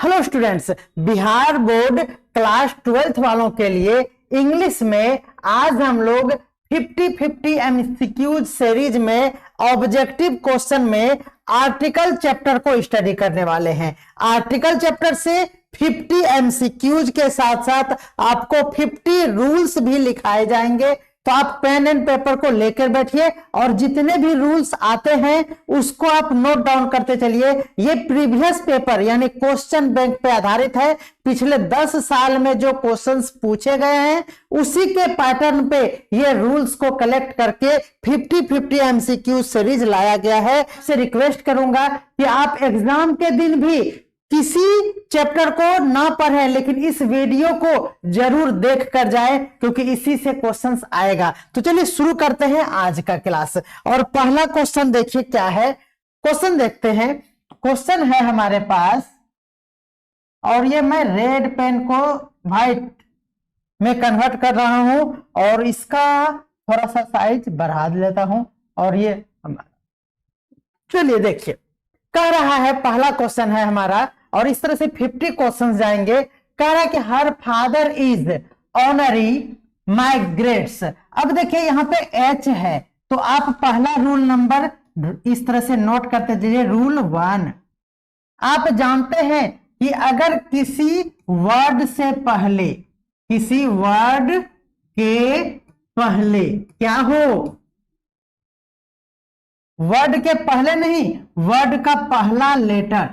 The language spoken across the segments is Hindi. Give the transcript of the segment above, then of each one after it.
Hello students, Bihar board class 12th वालों के लिए इंग्लिश में आज हम लोग 50-50 एमसीक्यूज सीरीज में ऑब्जेक्टिव क्वेश्चन में आर्टिकल चैप्टर को स्टडी करने वाले हैं। आर्टिकल चैप्टर से 50 एमसीक्यूज के साथ साथ आपको 50 रूल्स भी लिखाए जाएंगे। तो आप पेन एंड पेपर को लेकर बैठिए और जितने भी रूल्स आते हैं उसको आप नोट डाउन करते चलिए। ये प्रीवियस पेपर यानी क्वेश्चन बैंक पे आधारित है। पिछले 10 साल में जो क्वेश्चंस पूछे गए हैं उसी के पैटर्न पे ये रूल्स को कलेक्ट करके 50-50 एमसीक्यू सीरीज लाया गया है। से रिक्वेस्ट करूंगा कि आप एग्जाम के दिन भी किसी चैप्टर को ना पढ़ें, लेकिन इस वीडियो को जरूर देख कर जाए क्योंकि इसी से क्वेश्चंस आएगा। तो चलिए शुरू करते हैं आज का क्लास। और पहला क्वेश्चन देखिए क्या है। क्वेश्चन देखते हैं। क्वेश्चन है हमारे पास, और ये मैं रेड पेन को व्हाइट में कन्वर्ट कर रहा हूं और इसका थोड़ा सा साइज बढ़ा लेता हूं। और ये चलिए देखिए, कह रहा है पहला क्वेश्चन है हमारा और इस तरह से 50 क्वेश्चंस जाएंगे। कह रहा है कि her father is ornery my grades. अब देखिए यहां पे एच है तो आप पहला रूल नंबर इस तरह से नोट करते जाइए। रूल 1, आप जानते हैं कि अगर किसी वर्ड से पहले, किसी वर्ड के पहले क्या हो, वर्ड के पहले नहीं, वर्ड का पहला लेटर,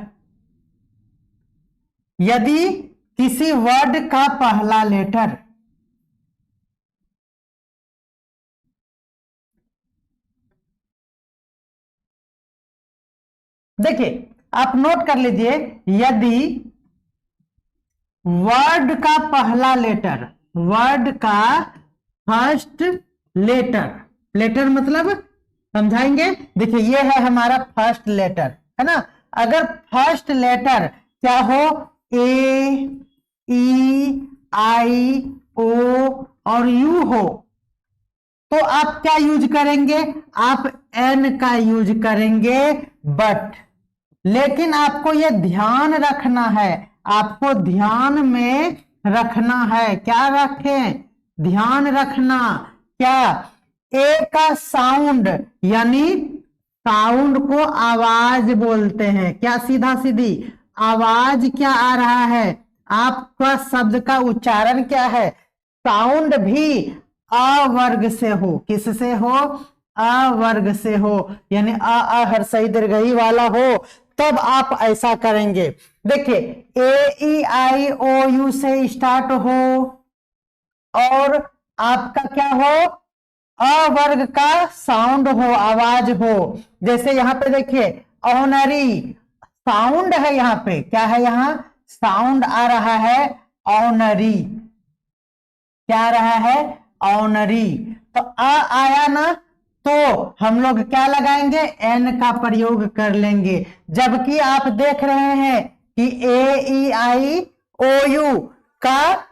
यदि किसी वर्ड का पहला लेटर देखिए आप नोट कर लीजिए, यदि वर्ड का पहला लेटर, वर्ड का फर्स्ट लेटर, लेटर मतलब समझाएंगे। देखिए ये है हमारा फर्स्ट लेटर, है ना। अगर फर्स्ट लेटर क्या हो, ए, ई, आई, ओ और यू हो तो आप क्या यूज करेंगे, आप एन का यूज करेंगे। बट लेकिन आपको यह ध्यान रखना है, आपको ध्यान में रखना है, क्या रखें, ध्यान रखना, क्या, ए का साउंड यानी साउंड को आवाज बोलते हैं। क्या सीधा सीधी आवाज क्या आ रहा है, आपका शब्द का उच्चारण क्या है, साउंड भी अ वर्ग से हो। किससे हो, अ वर्ग से हो, यानी अ हर्षई दीर्घई वाला हो, तब आप ऐसा करेंगे। देखिए ए, ई, आई, ओ, यू से स्टार्ट हो और आपका क्या हो, अ वर्ग का साउंड हो, आवाज हो। जैसे यहां पे देखिए ऑनरी साउंड है, यहां पे क्या है, यहां साउंड आ रहा है ऑनरी, क्या आ रहा है, ऑनरी। तो आ आया ना तो हम लोग क्या लगाएंगे, एन का प्रयोग कर लेंगे। जबकि आप देख रहे हैं कि ए, ई, आई, ओ, यू का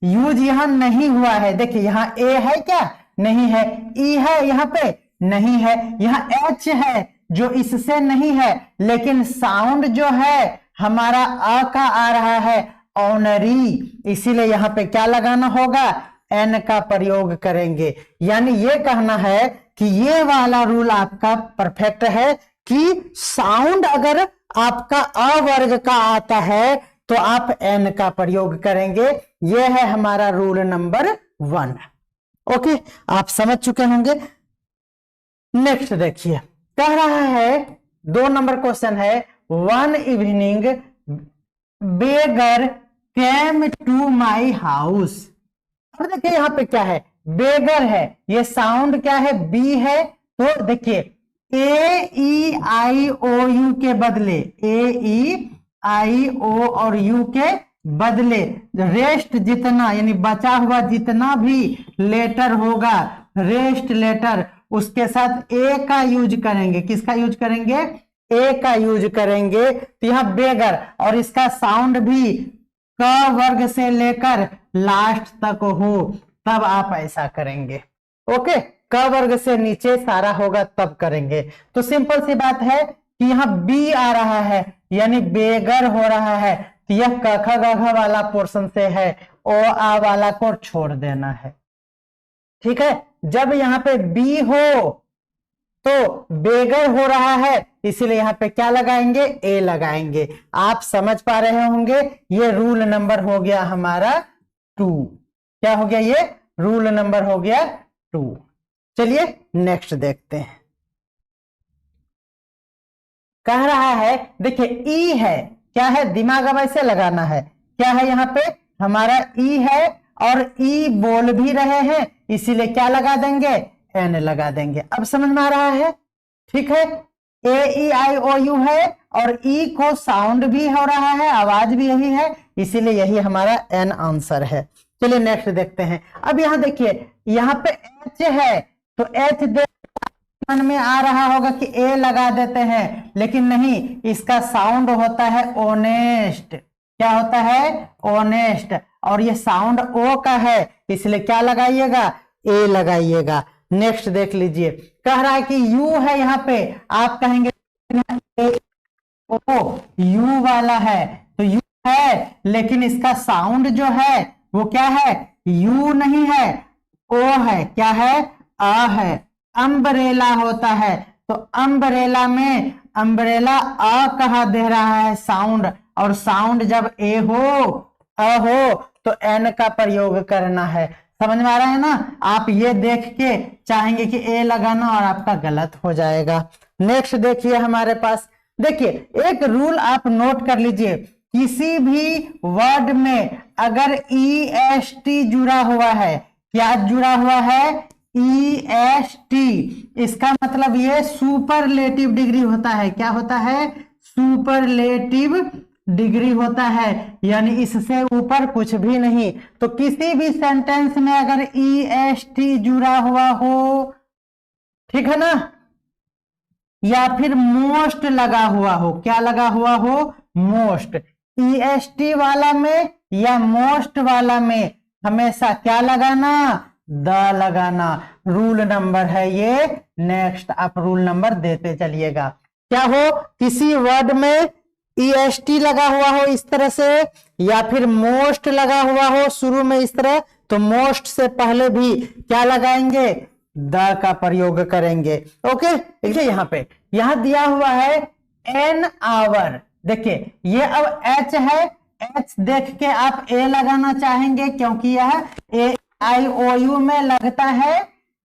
यूज यहां नहीं हुआ है। देखिए यहां ए है क्या, नहीं है, ई है यहां पे नहीं है, यहां एच है जो इससे नहीं है, लेकिन साउंड जो है हमारा अ का आ रहा है ऑनरी, इसीलिए यहां पे क्या लगाना होगा, एन का प्रयोग करेंगे। यानी ये कहना है कि ये वाला रूल आपका परफेक्ट है कि साउंड अगर आपका अ वर्ग का आता है तो आप एन का प्रयोग करेंगे। ये है हमारा रूल नंबर 1। ओके, आप समझ चुके होंगे। नेक्स्ट देखिए, कह रहा है 2 नंबर क्वेश्चन है, one evening beggar came to my house. अब देखिए यहां पे क्या है, बेगर है, ये साउंड क्या है, बी है। तो देखिए ए, ई, आई, ओ, यू के बदले, ए, ई, आई, ओ और यू के बदले रेस्ट जितना यानी बचा हुआ जितना भी लेटर होगा, रेस्ट लेटर, उसके साथ ए का यूज करेंगे। किसका यूज करेंगे, ए का यूज करेंगे। तो यहां बेगर और इसका साउंड भी क वर्ग से लेकर लास्ट तक हो, तब आप ऐसा करेंगे। ओके, क वर्ग से नीचे सारा होगा तब करेंगे। तो सिंपल सी बात है कि यहां बी आ रहा है यानी बेगर हो रहा है, तो यह क ख ग घ वाला पोर्शन से है, ओ आ वाला को छोड़ देना है। ठीक है, जब यहाँ पे बी हो तो बेगर हो रहा है, इसीलिए यहाँ पे क्या लगाएंगे, ए लगाएंगे। आप समझ पा रहे होंगे, ये रूल नंबर हो गया हमारा 2। क्या हो गया, ये रूल नंबर हो गया 2। चलिए नेक्स्ट देखते हैं। कह रहा है, देखिए ई है, क्या है, दिमाग अब ऐसे लगाना है, क्या है यहाँ पे हमारा ई है और ई बोल भी रहे हैं, इसीलिए क्या लगा देंगे, एन लगा देंगे। अब समझ में आ रहा है, ठीक है। ए ई आई ओ यू है और ई को साउंड भी हो रहा है, आवाज भी यही है, इसीलिए यही हमारा एन आंसर है। चलिए नेक्स्ट देखते हैं। अब यहाँ देखिए, यहाँ पे एच है, तो एच मन में आ रहा होगा कि ए लगा देते हैं, लेकिन नहीं, इसका साउंड होता है ओनेस्ट। क्या होता है, ओनेस्ट, और ये साउंड ओ का है, इसलिए क्या लगाइएगा, ए लगाइएगा। नेक्स्ट देख लीजिए, कह रहा है कि यू है, यहाँ पे आप कहेंगे ओ यू वाला है, तो यू है, लेकिन इसका साउंड जो है वो क्या है, यू नहीं है, ओ है। क्या है, आ है। अम्ब्रेला होता है, तो अम्ब्रेला में अम्ब्रेला आ कहा दे रहा है साउंड, और साउंड जब ए हो, अ हो, तो एन का प्रयोग करना है। समझ में आ रहा है ना। आप ये देख के चाहेंगे कि ए लगाना और आपका गलत हो जाएगा। नेक्स्ट देखिए हमारे पास, देखिए एक रूल आप नोट कर लीजिए, किसी भी वर्ड में अगर ई एस टी जुड़ा हुआ है, क्या जुड़ा हुआ है, ई एस टी, इसका मतलब ये सुपरलेटिव डिग्री होता है। क्या होता है, सुपरलेटिव डिग्री होता है, यानी इससे ऊपर कुछ भी नहीं। तो किसी भी सेंटेंस में अगर ई एस टी जुड़ा हुआ हो, ठीक है ना, या फिर मोस्ट लगा हुआ हो, क्या लगा हुआ हो, मोस्ट, ई एस टी वाला में या मोस्ट वाला में हमेशा क्या लगाना, द लगाना। रूल नंबर है ये। नेक्स्ट आप रूल नंबर देते चलिएगा। क्या हो, किसी वर्ड में EST लगा हुआ हो इस तरह से, या फिर मोस्ट लगा हुआ हो शुरू में इस तरह, तो मोस्ट से पहले भी क्या लगाएंगे, द का प्रयोग करेंगे। ओके, देखिए यहाँ पे यहां दिया हुआ है एन आवर। देखिए ये अब एच है, एच देख के आप ए लगाना चाहेंगे, क्योंकि यह ए आई ओ यू में लगता है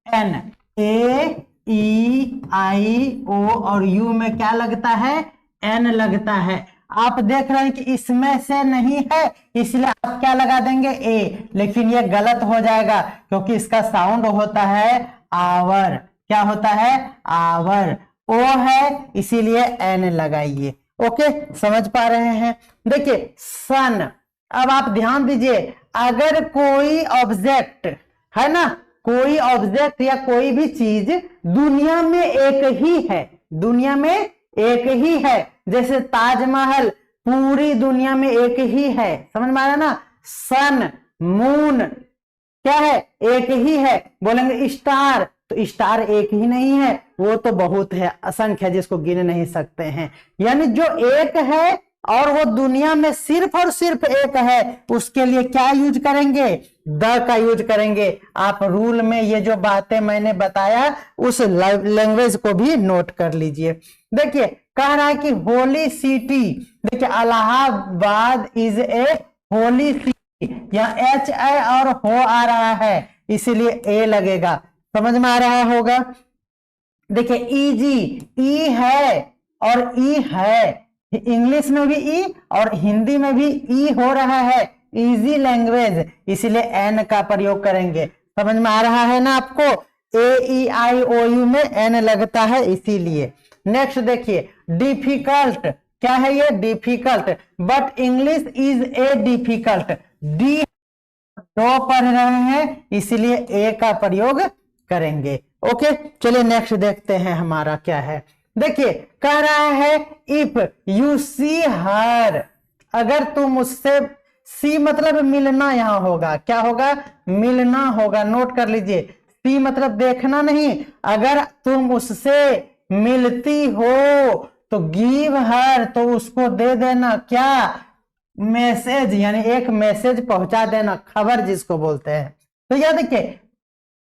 एन, ए ई आई ओ और यू में क्या लगता है, एन लगता है। आप देख रहे हैं कि इसमें से नहीं है, इसलिए आप क्या लगा देंगे, ए, लेकिन ये गलत हो जाएगा क्योंकि इसका साउंड होता है आवर। क्या होता है, आवर। ओ है इसीलिए एन लगाइए। ओके, समझ पा रहे हैं। देखिए सन, अब आप ध्यान दीजिए, अगर कोई ऑब्जेक्ट है ना, कोई ऑब्जेक्ट या कोई भी चीज दुनिया में एक ही है, दुनिया में एक ही है, जैसे ताजमहल पूरी दुनिया में एक ही है, समझ में आ रहा ना। सन, मून क्या है, एक ही है। बोलेंगे स्टार, तो स्टार एक ही नहीं है, वो तो बहुत है, असंख्य, जिसको गिन नहीं सकते हैं। यानी जो एक है और वो दुनिया में सिर्फ और सिर्फ एक है, उसके लिए क्या यूज करेंगे, द का यूज करेंगे। आप रूल में ये जो बातें मैंने बताया उस लैंग्वेज को भी नोट कर लीजिए। देखिए कह रहा है कि होली सिटी, देखिए Allahabad is a holy city, यहाँ एच ए और हो आ रहा है, इसीलिए ए लगेगा। समझ में आ रहा होगा। देखिए इजी, ई है और ई है, इंग्लिश में भी ई और हिंदी में भी ई हो रहा है, इजी लैंग्वेज, इसीलिए एन का प्रयोग करेंगे। समझ में आ रहा है ना आपको, ए ई आई ओ यू में एन लगता है इसीलिए। नेक्स्ट देखिए डिफिकल्ट, क्या है ये, difficult, but English is a difficult, D दो पढ़ रहे हैं इसलिए ए का प्रयोग करेंगे। ओके, चलिए नेक्स्ट देखते हैं हमारा क्या है। देखिए कह रहा है इफ यू सी हर, अगर तुम उससे, सी मतलब मिलना यहाँ होगा, क्या होगा, मिलना होगा, नोट कर लीजिए। सी मतलब देखना नहीं, अगर तुम उससे मिलती हो तो गिव हर, तो उसको दे देना क्या, मैसेज यानी एक मैसेज पहुंचा देना, खबर जिसको बोलते हैं। तो यह देखिए,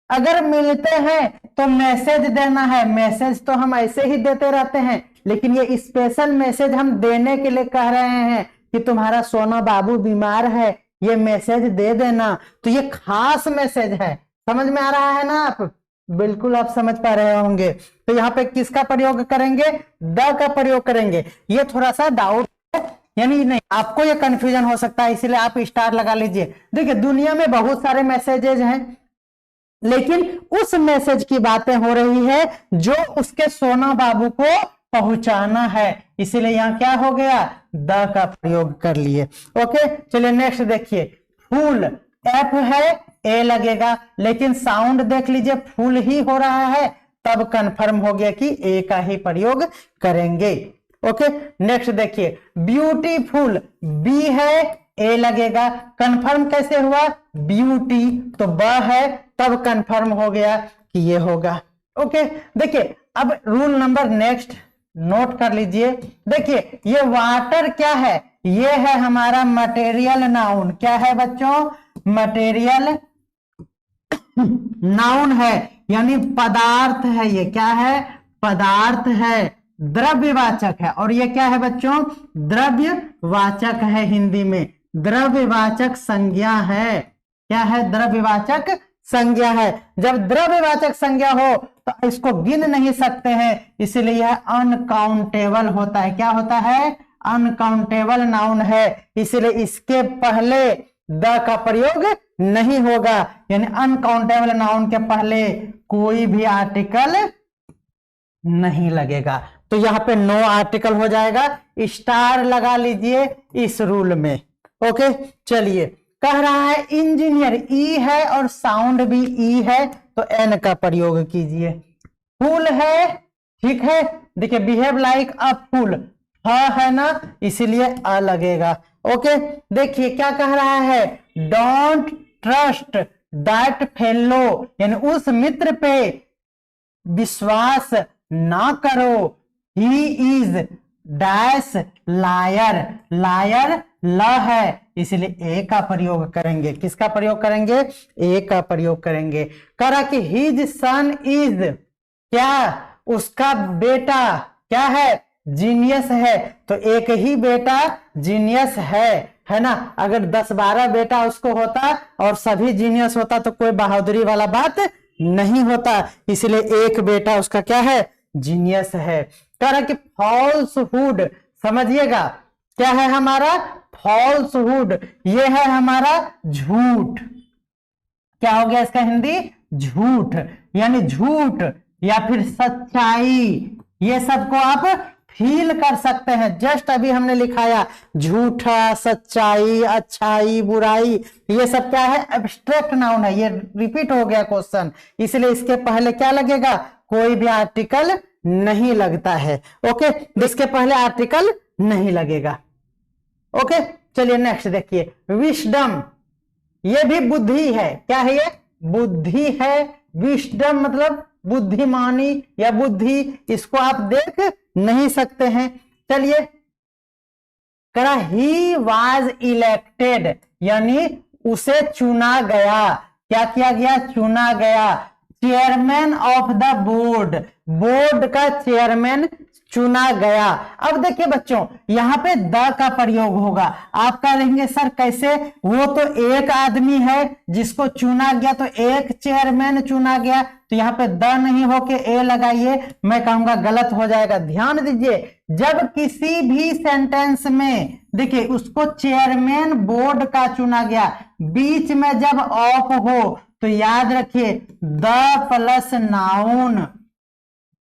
अगर मिलते हैं तो मैसेज देना है, मैसेज तो हम ऐसे ही देते रहते हैं, लेकिन ये स्पेशल मैसेज हम देने के लिए कह रहे हैं कि तुम्हारा सोना बाबू बीमार है, ये मैसेज दे देना। तो ये खास मैसेज है, समझ में आ रहा है ना आप? बिल्कुल आप समझ पा रहे होंगे। तो यहाँ पे किसका प्रयोग करेंगे? द का प्रयोग करेंगे। ये थोड़ा सा डाउट है, यानी नहीं आपको ये कंफ्यूजन हो सकता है, इसलिए आप स्टार लगा लीजिए। देखिए दुनिया में बहुत सारे मैसेजेज हैं, लेकिन उस मैसेज की बातें हो रही है जो उसके सोना बाबू को पहुंचाना है, इसीलिए यहां क्या हो गया? द का प्रयोग कर लिए। ओके चलिए नेक्स्ट देखिए, फूल एफ है, ए लगेगा, लेकिन साउंड देख लीजिए फूल ही हो रहा है, तब कंफर्म हो गया कि ए का ही प्रयोग करेंगे। ओके नेक्स्ट देखिए, ब्यूटीफुल बी है, ए लगेगा, कंफर्म कैसे हुआ? ब्यूटी तो ब है, तब कंफर्म हो गया कि ये होगा। ओके देखिए अब रूल नंबर नेक्स्ट नोट कर लीजिए। देखिए ये वाटर क्या है? ये है हमारा मटेरियल नाउन। क्या है बच्चों? मटेरियल नाउन है, यानी पदार्थ है। ये क्या है? पदार्थ है, द्रव्यवाचक है। और ये क्या है बच्चों? द्रव्यवाचक है, हिंदी में द्रव्यवाचक संज्ञा है। क्या है? द्रव्यवाचक संज्ञा है। जब द्रव्यवाचक संज्ञा हो तो इसको गिन नहीं सकते हैं, इसलिए यह अनकाउंटेबल होता है। क्या होता है? अनकाउंटेबल नाउन है, इसलिए इसके पहले द का प्रयोग नहीं होगा, यानी अनकाउंटेबल नाउन के पहले कोई भी आर्टिकल नहीं लगेगा। तो यहाँ पे नो आर्टिकल हो जाएगा, स्टार लगा लीजिए इस रूल में। ओके चलिए, कह रहा है इंजीनियर, ई है और साउंड भी ई है, तो एन का प्रयोग कीजिए। फूल है, ठीक है, देखिए बिहेव लाइक अ फूल, है ना, इसीलिए अ लगेगा। ओके देखिए क्या कह रहा है? डोंट ट्रस्ट दैट फेलो, यानी उस मित्र पे विश्वास ना करो, he is dash liar, liar ल है, इसलिए ए का प्रयोग करेंगे। किसका प्रयोग करेंगे? ए का प्रयोग करेंगे। करा कि हिज सन इज, क्या? उसका बेटा क्या है? जीनियस है, तो एक ही बेटा जीनियस है ना। अगर 10-12 बेटा उसको होता और सभी जीनियस होता तो कोई बहादुरी वाला बात नहीं होता, इसलिए एक बेटा उसका क्या है? जीनियस है। कह रहा कि फॉल्सहुड, समझिएगा क्या है हमारा? फॉल्सहुड, ये है हमारा झूठ। क्या हो गया इसका हिंदी? झूठ, यानी झूठ या फिर सच्चाई, ये सबको आप फील कर सकते हैं। जस्ट अभी हमने लिखाया झूठा, सच्चाई, अच्छाई, बुराई, ये सब क्या है? एब्स्ट्रैक्ट नाउन है, ये रिपीट हो गया क्वेश्चन, इसलिए इसके पहले क्या लगेगा? कोई भी आर्टिकल नहीं लगता है। ओके इसके पहले आर्टिकल नहीं लगेगा। ओके चलिए नेक्स्ट देखिए, विस्डम, ये भी बुद्धि है। क्या है ये? बुद्धि है। विस्डम मतलब बुद्धिमानी या बुद्धि, इसको आप देख नहीं सकते हैं। चलिए, करा ही वाज इलेक्टेड, यानी उसे चुना गया। क्या किया गया? चुना गया। Chairman of the board, board का चेयरमैन चुना गया। अब देखिए बच्चों, यहाँ पे द का प्रयोग होगा। आप कहेंगे सर कैसे? वो तो एक आदमी है जिसको चुना गया, तो एक चेयरमैन चुना गया, तो यहाँ पे द नहीं होके ए लगाइए। मैं कहूंगा गलत हो जाएगा। ध्यान दीजिए, जब किसी भी सेंटेंस में देखिए उसको चेयरमैन बोर्ड का चुना गया, बीच में जब ऑफ हो तो याद रखिए द प्लस नाउन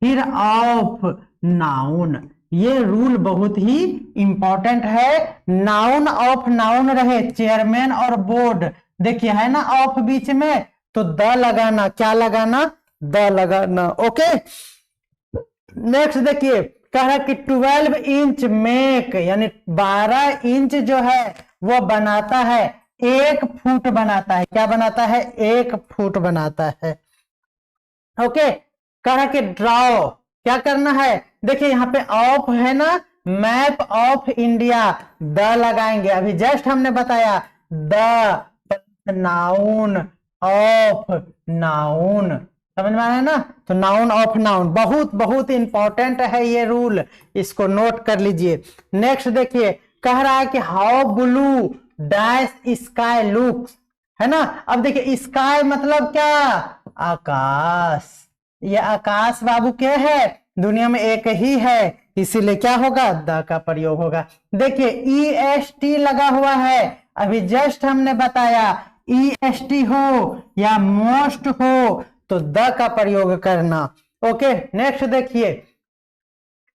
फिर ऑफ नाउन। ये रूल बहुत ही इंपॉर्टेंट है। नाउन ऑफ नाउन रहे, चेयरमैन और बोर्ड, देखिए है ना ऑफ बीच में, तो द लगाना। क्या लगाना? द लगाना। ओके नेक्स्ट देखिए, कह रहा कि 12 इंच मेक, यानी 12 इंच जो है वो बनाता है, 1 फुट बनाता है। क्या बनाता है? 1 फुट बनाता है। ओके कह रहा कि ड्रॉ, क्या करना है? देखिए यहाँ पे ऑफ है ना, मैप ऑफ इंडिया, द लगाएंगे, अभी जस्ट हमने बताया द नाउन ऑफ नाउन, समझ में आया ना। तो नाउन ऑफ नाउन बहुत बहुत इंपॉर्टेंट है ये रूल, इसको नोट कर लीजिए। नेक्स्ट देखिए, कह रहा है कि how blue dash sky looks, है ना। अब देखिए स्काई मतलब क्या, आकाश, ये आकाश बाबू क्या है, दुनिया में एक ही है, इसीलिए क्या होगा, द का प्रयोग होगा। देखिए EST लगा हुआ है, अभी जस्ट हमने बताया EST हो या मोस्ट हो तो द का प्रयोग करना। ओके नेक्स्ट देखिए,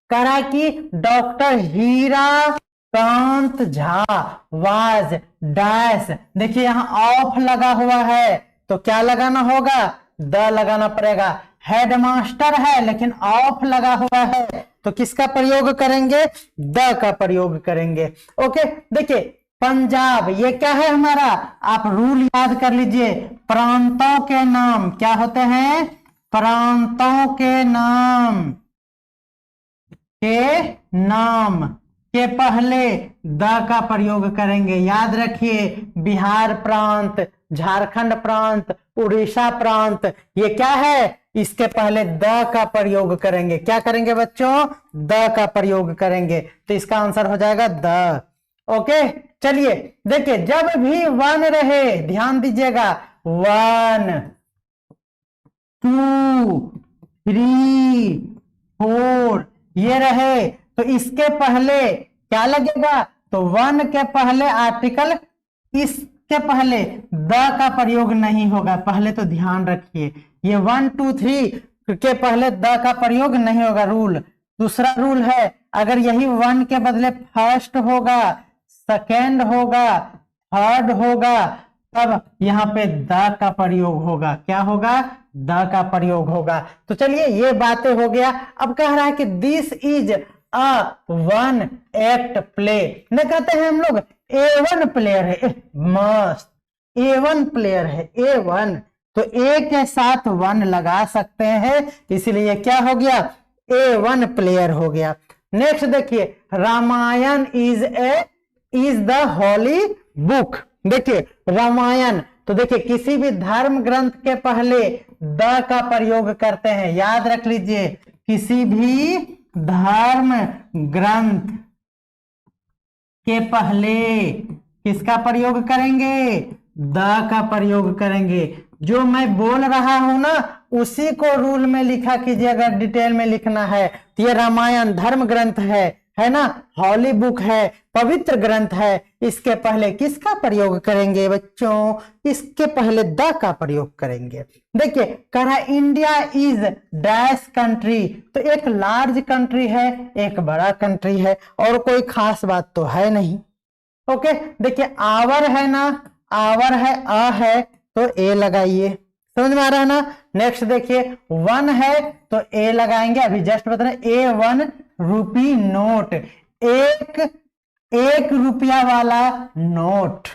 कह रहा है कि doctor Hira Kant Jha was dash, देखिए यहां ऑफ लगा हुआ है तो क्या लगाना होगा, द लगाना पड़ेगा। हेडमास्टर है लेकिन ऑफ लगा हुआ है तो किसका प्रयोग करेंगे, द का प्रयोग करेंगे। ओके देखिए पंजाब, ये क्या है हमारा, आप रूल याद कर लीजिए, प्रांतों के नाम क्या होते हैं, प्रांतों के नाम के पहले द का प्रयोग करेंगे। याद रखिए बिहार प्रांत, झारखंड प्रांत, उड़ीसा प्रांत, ये क्या है, इसके पहले द का प्रयोग करेंगे। क्या करेंगे बच्चों, द का प्रयोग करेंगे, तो इसका आंसर हो जाएगा द। ओके चलिए देखिए, जब भी वन रहे ध्यान दीजिएगा, 1 2 3 4 ये रहे तो इसके पहले क्या लगेगा, तो 1 के पहले आर्टिकल, इसके पहले द का प्रयोग नहीं होगा, पहले तो ध्यान रखिए, ये 1 2 3 के पहले द का प्रयोग नहीं होगा रूल। दूसरा रूल है, अगर यही 1 के बदले फर्स्ट होगा, सेकेंड होगा, थर्ड होगा, तब यहाँ पे द का प्रयोग होगा। क्या होगा, द का प्रयोग होगा। तो चलिए ये बातें हो गया। अब कह रहा है कि this is a one act play, न कहते हैं हम लोग A1 प्लेयर है, मस्त A1 प्लेयर है, A1, तो ए के साथ 1 लगा सकते हैं, इसलिए क्या हो गया, A1 प्लेयर हो गया। नेक्स्ट देखिए, Ramayan is the holy book, देखिए रामायण, तो देखिए किसी भी धर्म ग्रंथ के पहले द का प्रयोग करते हैं, याद रख लीजिए, किसी भी धर्म ग्रंथ के पहले किसका प्रयोग करेंगे, द का प्रयोग करेंगे। जो मैं बोल रहा हूं ना उसी को रूल में लिखा कीजिए, अगर डिटेल में लिखना है तो ये रामायण धर्म ग्रंथ है ना, हॉली बुक है, पवित्र ग्रंथ है, इसके पहले किसका प्रयोग करेंगे बच्चों, इसके पहले द का प्रयोग करेंगे। देखिए कह रहा है इंडिया इज डैश कंट्री, तो एक लार्ज कंट्री है, एक बड़ा कंट्री है, और कोई खास बात तो है नहीं। ओके देखिए आवर है ना, आवर है, अ है तो ए लगाइए, समझ में आ रहा है ना। नेक्स्ट देखिए 1 है तो ए लगाएंगे, अभी जस्ट बता रहे A1 रुपी नोट, एक रुपया वाला नोट।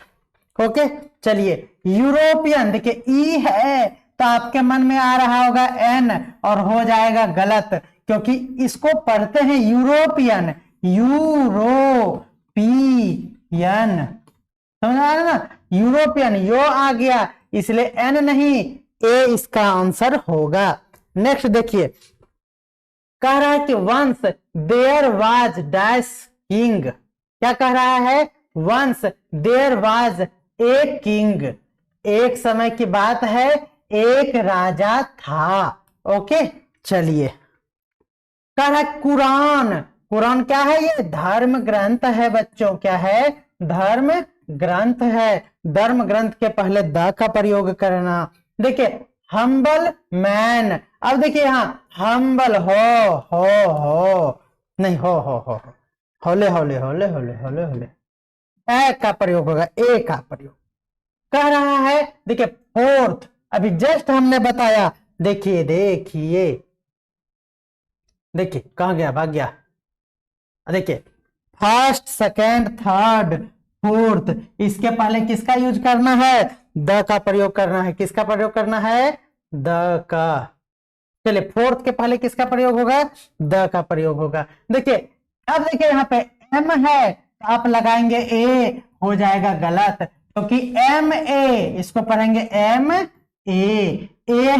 ओके चलिए यूरोपियन, देखिए ई है तो आपके मन में आ रहा होगा एन और हो जाएगा गलत, क्योंकि इसको पढ़ते हैं यूरोपियन, यूरोपियन, समझ आ रहा है ना, यूरोपियन, यो आ गया इसलिए एन नहीं, ए इसका आंसर होगा। नेक्स्ट देखिए, कह रहा है कि once there was dash king, क्या कह रहा है, once there was a king, एक समय की बात है, एक राजा था। ओके चलिए, कह रहा है कुरान, कुरान क्या है, ये धर्म ग्रंथ है बच्चों, क्या है, धर्म ग्रंथ है, धर्म ग्रंथ के पहले द का प्रयोग करना। देखिए हम्बल मैन, अब देखिए यहाँ हम्बल हो नहीं, हो होले होले होले होले होले होले, ए का प्रयोग होगा, ए का प्रयोग। कह रहा है देखिए फोर्थ, अभी जस्ट हमने बताया, देखिए कहां गया, भाग गया, देखिए फर्स्ट सेकेंड थर्ड फोर्थ, इसके पहले किसका यूज करना है, द का प्रयोग करना है, किसका प्रयोग करना है, द का। चलिए फोर्थ के पहले किसका प्रयोग होगा, द का प्रयोग होगा। देखिए अब देखिए यहाँ पे एम है तो आप लगाएंगे ए, हो जाएगा गलत, क्योंकि एम ए, इसको पढ़ेंगे एम ए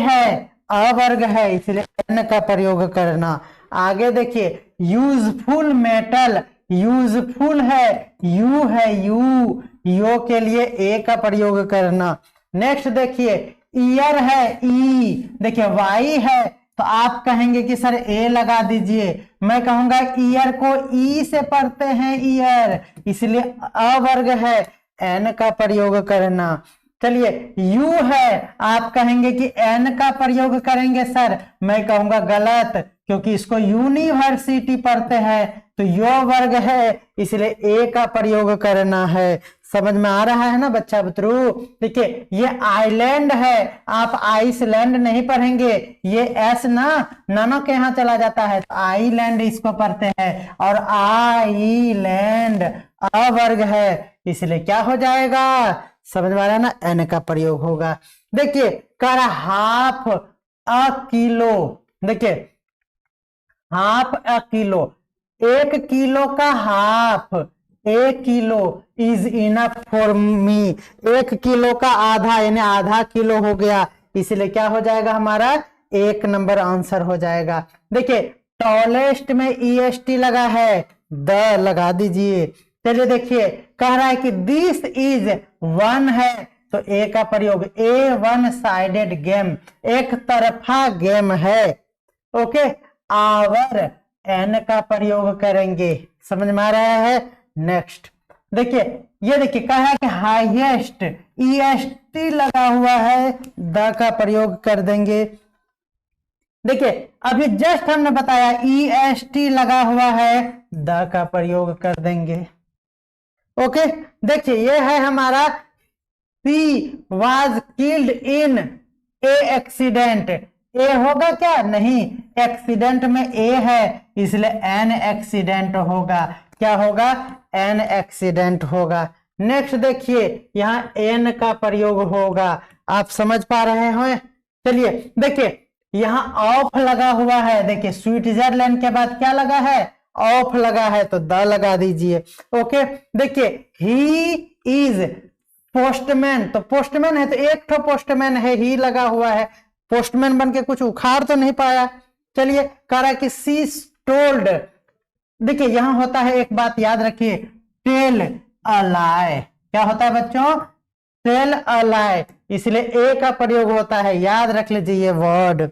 है, अवर्ग है, इसलिए एन का प्रयोग करना। आगे देखिए यूजफुल मेटल, यूजफुल है, यू है, यू के लिए ए का प्रयोग करना। नेक्स्ट देखिए ईयर है, ई, देखिए वाई है तो आप कहेंगे कि सर ए लगा दीजिए, मैं कहूंगा ईयर को ई से पढ़ते हैं ईयर, इसलिए अवर्ग है, एन का प्रयोग करना। चलिए यू है, आप कहेंगे कि एन का प्रयोग करेंगे सर, मैं कहूंगा गलत, क्योंकि इसको यूनिवर्सिटी पढ़ते हैं तो यो वर्ग है, इसलिए ए का प्रयोग करना है। समझ में आ रहा है ना बच्चा बुतरू? देखिए ये आइलैंड है, आप आइसलैंड नहीं पढ़ेंगे, ये एस ना नानो के यहाँ चला जाता है तो आइलैंड इसको पढ़ते हैं, और आइलैंड अवर्ग है, इसलिए क्या हो जाएगा? समझ में आ रहा है ना? एन का प्रयोग होगा। देखिए कर हाफ अ किलो, देखिए हाफ अ किलो, 1 किलो का half, 1 kilo is enough for me, 1 kilo का आधा यानी आधा किलो हो गया, इसलिए क्या हो जाएगा हमारा? 1 नंबर आंसर हो जाएगा। देखिए टॉलेस्ट में ईएसटी लगा है, द लगा दीजिए। चलिए देखिए कह रहा है कि दिस इज वन है तो ए का प्रयोग, ए वन साइडेड गेम, एक तरफा गेम है। ओके, आवर एन का प्रयोग करेंगे। समझ में आ रहा है? नेक्स्ट देखिए, ये देखिए कहा है कि हाईएस्ट, ईएसटी लगा हुआ है, द का प्रयोग कर देंगे। देखिए अभी जस्ट हमने बताया ईएसटी लगा हुआ है, द का प्रयोग कर देंगे। ओके, देखिए ये है हमारा she was killed in a accident, a होगा क्या? नहीं, एक्सीडेंट में ए है इसलिए एन एक्सीडेंट होगा। क्या होगा? एन एक्सीडेंट होगा। नेक्स्ट देखिए यहाँ एन का प्रयोग होगा, आप समझ पा रहे हो? चलिए देखिए यहाँ ऑफ लगा हुआ है, देखिए स्विट्जरलैंड के बाद क्या लगा है? ऑफ लगा है तो द लगा दीजिए। ओके, देखिए ही इज पोस्टमैन, तो पोस्टमैन है तो एक तो पोस्टमैन है, ही लगा हुआ है, पोस्टमैन बन के कुछ उखाड़ तो नहीं पाया। चलिए कह रहा है कि सी टोल्ड, देखिए यहां होता है एक बात याद रखिए, टेल अ लाई, क्या होता है बच्चों? टेल अ लाई, इसलिए ए का प्रयोग होता है, याद रख लीजिए ये वर्ड।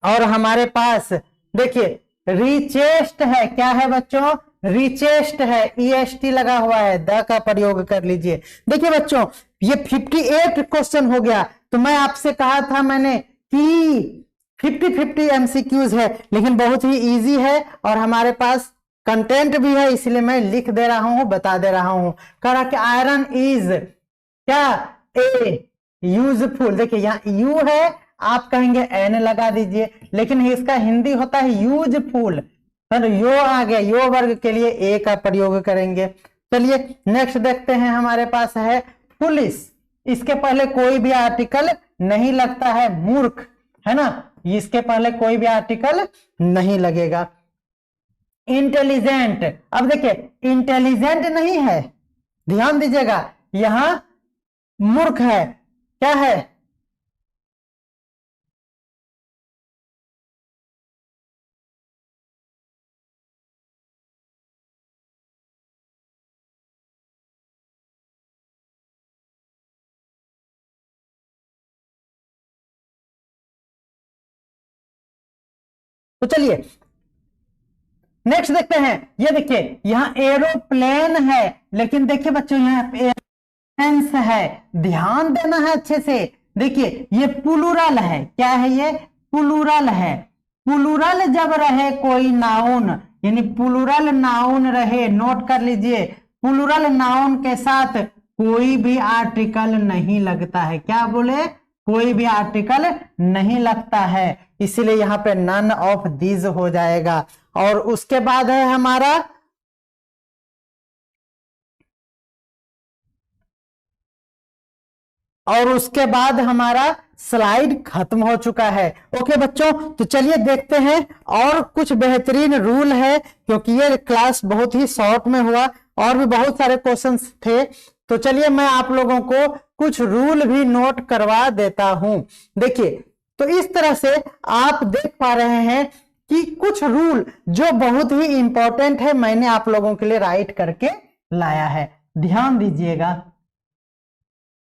और हमारे पास देखिए रिचेस्ट है, क्या है बच्चों? रिचेस्ट है, ईएसटी लगा हुआ है, द का प्रयोग कर लीजिए। देखिए बच्चों ये 58 क्वेश्चन हो गया, तो मैं आपसे कहा था मैंने कि 50-50 एमसीक्यूज है, लेकिन बहुत ही इजी है और हमारे पास कंटेंट भी है, इसलिए मैं लिख दे रहा हूं, बता दे रहा हूं। कह रहा कि आयरन इज क्या? ए यूजफुल, देखिए यहाँ यू है, आप कहेंगे एन लगा दीजिए, लेकिन इसका हिंदी होता है यूजफुल, तो यो आ गया, यो वर्ग के लिए ए का प्रयोग करेंगे। चलिए नेक्स्ट देखते हैं, हमारे पास है पुलिस, इसके पहले कोई भी आर्टिकल नहीं लगता है, मूर्ख है ना, इसके पहले कोई भी आर्टिकल नहीं लगेगा। इंटेलिजेंट, अब देखिए इंटेलिजेंट नहीं है, ध्यान दीजिएगा, यहां मूर्ख है, क्या है? तो चलिए नेक्स्ट देखते हैं, ये देखिए यहाँ एरोप्लेन है, लेकिन देखिए बच्चों यहाँ एरोप्लेन्स है, ध्यान देना है अच्छे से। देखिए ये प्लूरल है, क्या है ये? प्लूरल है। प्लूरल जब रहे कोई नाउन, यानी प्लूरल नाउन रहे, नोट कर लीजिए, प्लूरल नाउन के साथ कोई भी आर्टिकल नहीं लगता है। क्या बोले? कोई भी आर्टिकल नहीं लगता है, इसीलिए यहाँ पे नन ऑफ दीज हो जाएगा। और उसके बाद है हमारा स्लाइड खत्म हो चुका है। ओके बच्चों, तो चलिए देखते हैं और कुछ बेहतरीन रूल है, क्योंकि ये क्लास बहुत ही शॉर्ट में हुआ और भी बहुत सारे क्वेश्चंस थे। तो चलिए मैं आप लोगों को कुछ रूल भी नोट करवा देता हूं। देखिए, तो इस तरह से आप देख पा रहे हैं कि कुछ रूल जो बहुत ही इंपॉर्टेंट है मैंने आप लोगों के लिए राइट करके लाया है, ध्यान दीजिएगा।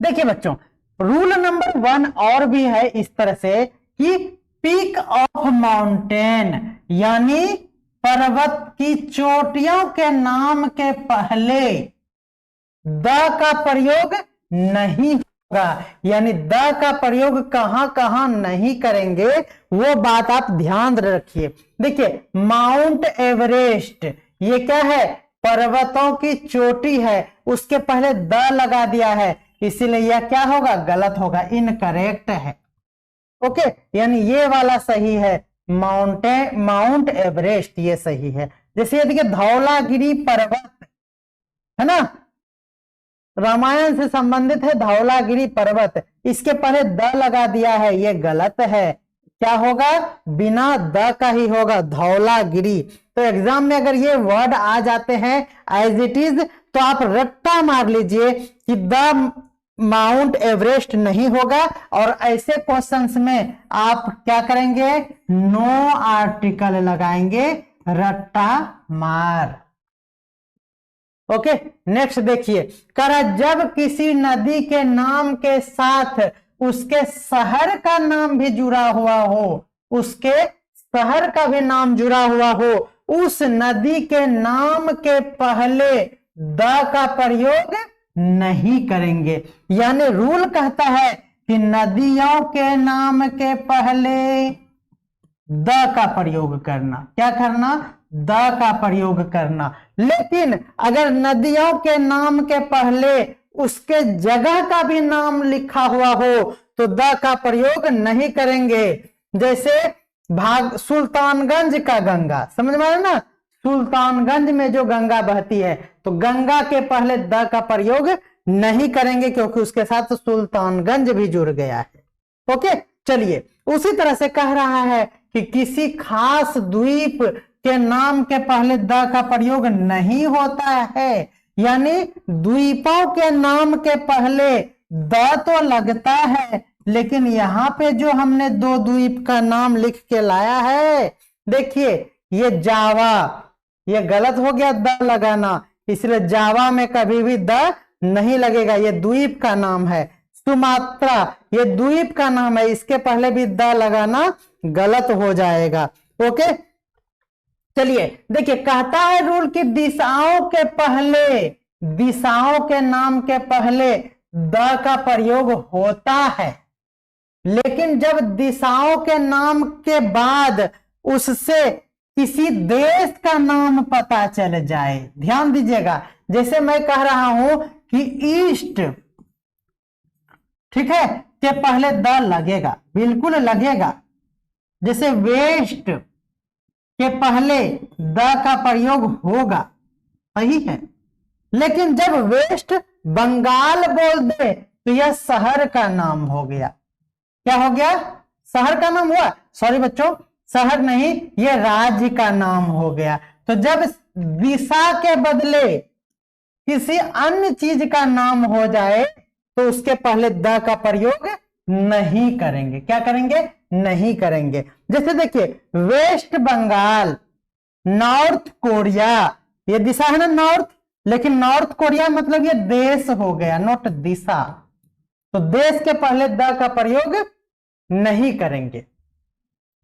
देखिए बच्चों, रूल नंबर 1 और भी है इस तरह से कि पीक ऑफ माउंटेन यानी पर्वत की चोटियों के नाम के पहले द का प्रयोग नहीं होगा। यानी द का प्रयोग कहां कहां नहीं करेंगे वो बात आप ध्यान रखिए। देखिए, माउंट एवरेस्ट ये क्या है, पर्वतों की चोटी है, उसके पहले द लगा दिया है, इसीलिए यह क्या होगा, गलत होगा, इनकरेक्ट है। ओके, यानी ये वाला सही है, माउंट एवरेस्ट ये सही है। जैसे ये देखिए धौलागिरी पर्वत है ना, रामायण से संबंधित है धौलागिरी पर्वत, इसके पहले द लगा दिया है, ये गलत है। क्या होगा, बिना द का ही होगा, धौलागिरी। तो एग्जाम में अगर ये वर्ड आ जाते हैं एज इट इज तो आप रट्टा मार लीजिए कि द माउंट एवरेस्ट नहीं होगा, और ऐसे क्वेश्चंस में आप क्या करेंगे, नो आर्टिकल लगाएंगे, रट्टा मार। ओके, नेक्स्ट देखिए, जब किसी नदी के नाम के साथ उसके शहर का नाम भी जुड़ा हुआ हो, उसके शहर का भी नाम जुड़ा हुआ हो, उस नदी के नाम के पहले द का प्रयोग नहीं करेंगे। यानी रूल कहता है कि नदियों के नाम के पहले द का प्रयोग करना, क्या करना, द का प्रयोग करना। लेकिन अगर नदियों के नाम के पहले उसके जगह का भी नाम लिखा हुआ हो तो द का प्रयोग नहीं करेंगे। जैसे सुल्तानगंज का गंगा, समझ में आया ना, सुल्तानगंज में जो गंगा बहती है तो गंगा के पहले द का प्रयोग नहीं करेंगे, क्योंकि उसके साथ सुल्तानगंज भी जुड़ गया है। ओके, चलिए, उसी तरह से कह रहा है कि किसी खास द्वीप के नाम के पहले द का प्रयोग नहीं होता है। यानी द्वीपों के नाम के पहले द तो लगता है, लेकिन यहाँ पे जो हमने 2 द्वीप का नाम लिख के लाया है, देखिए ये जावा, ये गलत हो गया द लगाना, इसलिए जावा में कभी भी द नहीं लगेगा, ये द्वीप का नाम है। सुमात्रा ये द्वीप का नाम है, इसके पहले भी द लगाना गलत हो जाएगा। ओके, चलिए देखिए, कहता है रूल की दिशाओं के पहले, दिशाओं के नाम के पहले द का प्रयोग होता है, लेकिन जब दिशाओं के नाम के बाद उससे किसी देश का नाम पता चल जाए, ध्यान दीजिएगा, जैसे मैं कह रहा हूं कि ईस्ट, ठीक है, के पहले द लगेगा, बिल्कुल लगेगा। जैसे वेस्ट के पहले द का प्रयोग होगा, सही है, लेकिन जब वेस्ट बंगाल बोल दे तो यह शहर का नाम हो गया। क्या हो गया, शहर का नाम हुआ, सॉरी बच्चों, शहर नहीं, यह राज्य का नाम हो गया। तो जब दिशा के बदले किसी अन्य चीज का नाम हो जाए तो उसके पहले द का प्रयोग नहीं करेंगे। क्या करेंगे, नहीं करेंगे। जैसे देखिए वेस्ट बंगाल, नॉर्थ कोरिया, ये दिशा है ना नॉर्थ, लेकिन नॉर्थ कोरिया मतलब ये देश हो गया, नॉट दिशा, तो देश के पहले द का प्रयोग नहीं करेंगे,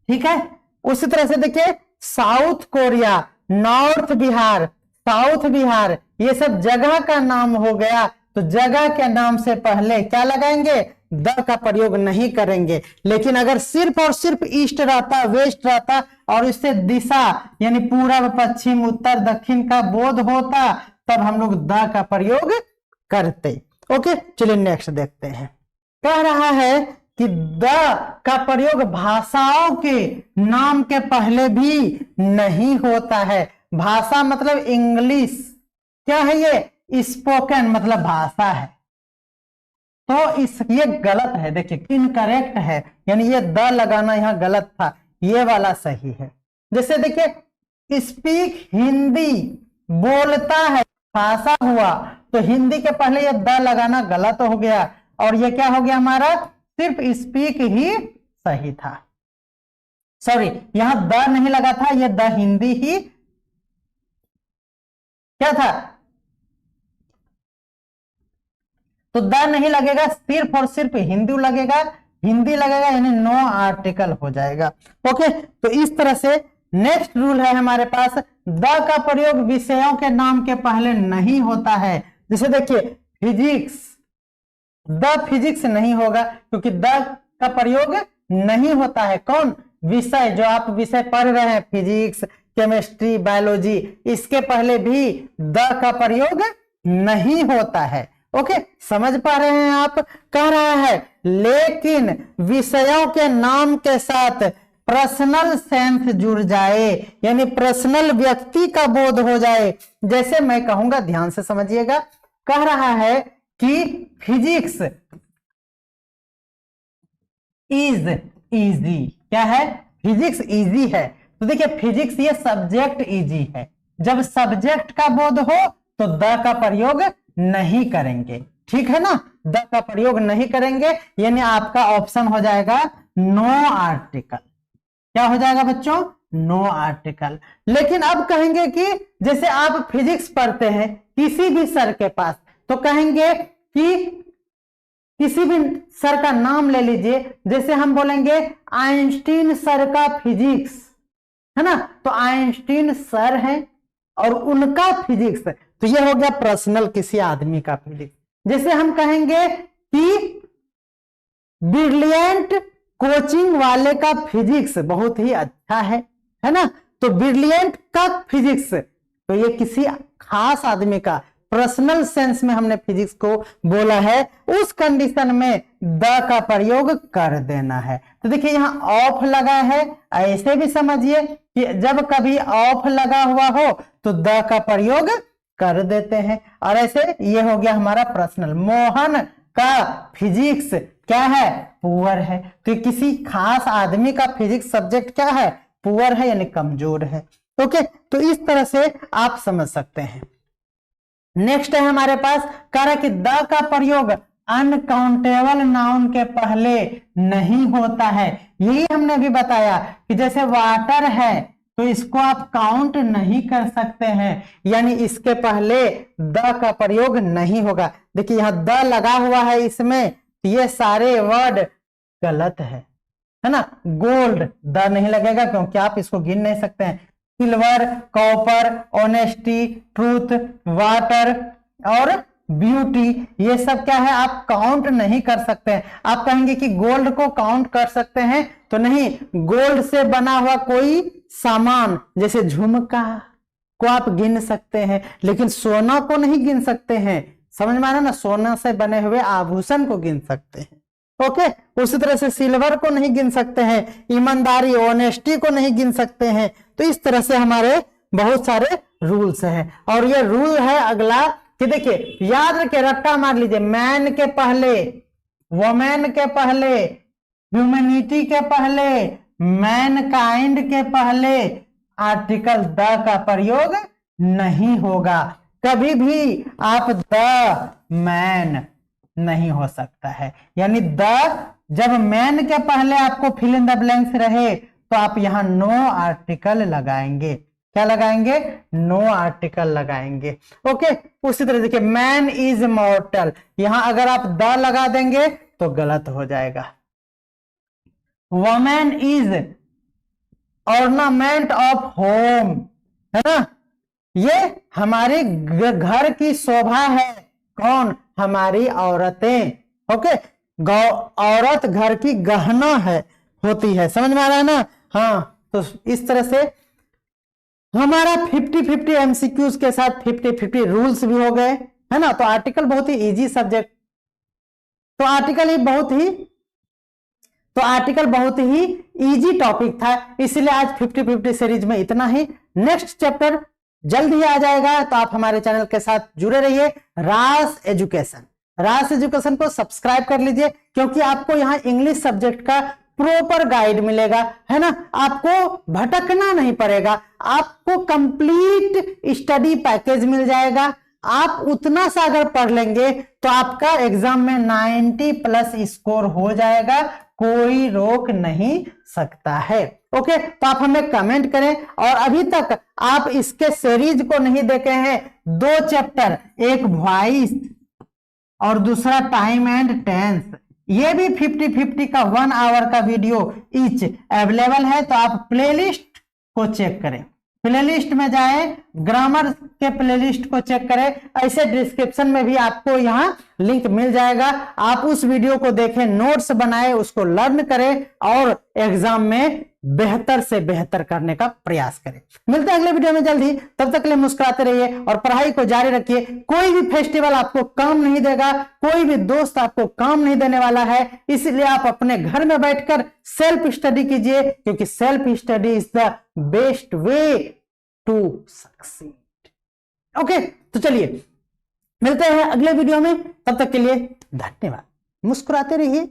ठीक है। उसी तरह से देखिए south Korea, north Bihar, south Bihar, ये सब जगह का नाम हो गया, तो जगह के नाम से पहले क्या लगाएंगे, द का प्रयोग नहीं करेंगे। लेकिन अगर सिर्फ और सिर्फ ईस्ट रहता, वेस्ट रहता और इससे दिशा यानी पूरब पश्चिम उत्तर दक्षिण का बोध होता, तब हम लोग द का प्रयोग करते। ओके, चलिए नेक्स्ट देखते हैं। कह रहा है कि द का प्रयोग भाषाओं के नाम के पहले भी नहीं होता है। भाषा मतलब इंग्लिश, क्या है ये, स्पोकन मतलब भाषा है, तो इस ये गलत है, देखिए इनकरेक्ट है, यानी ये द लगाना यहाँ गलत था, ये वाला सही है। जैसे देखिए स्पीक हिंदी, बोलता है, भाषा हुआ, तो हिंदी के पहले ये द लगाना गलत हो गया, और ये क्या हो गया हमारा, सिर्फ स्पीक ही सही था। सॉरी, यहां द नहीं लगा था, ये द हिंदी ही क्या था, तो द नहीं लगेगा, सिर्फ और सिर्फ हिंदी लगेगा, हिंदी लगेगा, यानी नो आर्टिकल हो जाएगा। ओके, तो इस तरह से नेक्स्ट रूल है हमारे पास, द का प्रयोग विषयों के नाम के पहले नहीं होता है। जैसे देखिए फिजिक्स, द फिजिक्स नहीं होगा, क्योंकि द का प्रयोग नहीं होता है। कौन, विषय, जो आप विषय पढ़ रहे हैं, फिजिक्स, केमिस्ट्री, बायोलॉजी, इसके पहले भी द का प्रयोग नहीं होता है। ओके, समझ पा रहे हैं आप, कह रहा है लेकिन विषयों के नाम के साथ पर्सनल सेंस जुड़ जाए, यानी पर्सनल व्यक्ति का बोध हो जाए। जैसे मैं कहूंगा, ध्यान से समझिएगा, कह रहा है कि फिजिक्स इज इजी, क्या है, फिजिक्स इजी है। तो देखिए फिजिक्स ये सब्जेक्ट इजी है, जब सब्जेक्ट का बोध हो तो द का प्रयोग नहीं करेंगे, ठीक है ना, द का प्रयोग नहीं करेंगे, यानी आपका ऑप्शन हो जाएगा नो आर्टिकल। क्या हो जाएगा बच्चों, नो आर्टिकल। लेकिन अब कहेंगे कि जैसे आप फिजिक्स पढ़ते हैं किसी भी सर के पास, तो कहेंगे कि किसी भी सर का नाम ले लीजिए, जैसे हम बोलेंगे आइंस्टीन सर का फिजिक्स, है ना, तो आइंस्टीन सर है और उनका फिजिक्स, तो ये हो गया पर्सनल किसी आदमी का फिजिक्स। जैसे हम कहेंगे कि ब्रिलियंट कोचिंग वाले का फिजिक्स बहुत ही अच्छा है ना, तो ब्रिलियंट का फिजिक्स, तो ये किसी खास आदमी का, पर्सनल सेंस में हमने फिजिक्स को बोला है, उस कंडीशन में द का प्रयोग कर देना है। तो देखिए यहां ऑफ लगा है, ऐसे भी समझिए कि जब कभी ऑफ लगा हुआ हो तो द का प्रयोग कर देते हैं, और ऐसे ये हो गया हमारा पर्सनल। मोहन का फिजिक्स क्या है, पुअर है, तो किसी खास आदमी का फिजिक्स सब्जेक्ट क्या है, पुअर है, यानी कमजोर है। ओके, तो इस तरह से आप समझ सकते हैं। नेक्स्ट है हमारे पास, कह रहा है कि द का प्रयोग अनकाउंटेबल नाउन के पहले नहीं होता है। यही हमने भी बताया कि जैसे वाटर है तो इसको आप काउंट नहीं कर सकते हैं, यानी इसके पहले द का प्रयोग नहीं होगा। देखिए यहां द लगा हुआ है इसमें, ये सारे वर्ड गलत है ना। गोल्ड द नहीं लगेगा क्योंकि आप इसको गिन नहीं सकते हैं। Silver, copper, honesty, truth, water और ब्यूटी, ये सब क्या है, आप काउंट नहीं कर सकते हैं। आप कहेंगे कि गोल्ड को काउंट कर सकते हैं, तो नहीं, गोल्ड से बना हुआ कोई सामान जैसे झुमका को आप गिन सकते हैं, लेकिन सोना को नहीं गिन सकते हैं। समझ में आ रहा ना, सोना से बने हुए आभूषण को गिन सकते हैं। ओके, उसी तरह से सिल्वर को नहीं गिन सकते हैं, ईमानदारी, ऑनेस्टी को नहीं गिन सकते हैं। तो इस तरह से हमारे बहुत सारे रूल्स हैं, और ये रूल है अगला कि देखिए याद रखिए, रट्टा मार लीजिए, मैन के पहले, वोमेन के पहले, ह्यूमैनिटी के पहले, मैनकाइंड के पहले आर्टिकल द का प्रयोग नहीं होगा। कभी भी आप द मैन नहीं हो सकता है, यानी द जब मैन के पहले आपको फिल इन द ब्लैंक्स रहे तो आप यहां नो आर्टिकल लगाएंगे। क्या लगाएंगे, नो आर्टिकल लगाएंगे। ओके, उसी तरह देखिए मैन इज मॉर्टल, यहां अगर आप द लगा देंगे तो गलत हो जाएगा। Women is ornament of home, है ना, ये हमारे घर की शोभा है। कौन, हमारी औरतें। ओके, औरत घर की गहना है, होती है। समझ में आ रहा है ना। हाँ, तो इस तरह से हमारा 50-50 एमसीक्यूज के साथ 50-50 रूल्स भी हो गए, है ना। तो आर्टिकल बहुत ही इजी सब्जेक्ट, तो आर्टिकल बहुत ही इजी टॉपिक था, इसलिए आज 50-50 सीरीज में इतना ही। नेक्स्ट चैप्टर जल्द ही आ जाएगा, तो आप हमारे चैनल के साथ जुड़े रहिए। रास एजुकेशन, राज एजुकेशन को सब्सक्राइब कर लीजिए, क्योंकि आपको यहाँ इंग्लिश सब्जेक्ट का प्रॉपर गाइड मिलेगा, है ना। आपको भटकना नहीं पड़ेगा, आपको कंप्लीट स्टडी पैकेज मिल जाएगा। आप उतना सा अगर पढ़ लेंगे तो आपका एग्जाम में 90+ स्कोर हो जाएगा, कोई रोक नहीं सकता है। ओके, तो आप हमें कमेंट करें। और अभी तक आप इसके सीरीज को नहीं देखे हैं, 2 चैप्टर, एक वॉइस और दूसरा टाइम एंड टेंस, ये भी 50-50 का 1 आवर का वीडियो ईच अवेलेबल है। तो आप प्लेलिस्ट को चेक करें, प्लेलिस्ट में जाएं, ग्रामर के प्लेलिस्ट को चेक करें। ऐसे डिस्क्रिप्शन में भी आपको यहाँ लिंक मिल जाएगा, आप उस वीडियो को देखें, नोट्स बनाएं, उसको लर्न करें और एग्जाम में बेहतर से बेहतर करने का प्रयास करें। मिलते हैं अगले वीडियो में जल्दी, तब तक के लिए मुस्कुराते रहिए और पढ़ाई को जारी रखिए। कोई भी फेस्टिवल आपको काम नहीं देगा, कोई भी दोस्त आपको काम नहीं देने वाला है, इसलिए आप अपने घर में बैठकर सेल्फ स्टडी कीजिए, क्योंकि self study is the best way to succeed. Okay, तो चलिए मिलते हैं अगले वीडियो में, तब तक के लिए धन्यवाद। मुस्कुराते रहिए,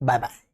बाय बाय।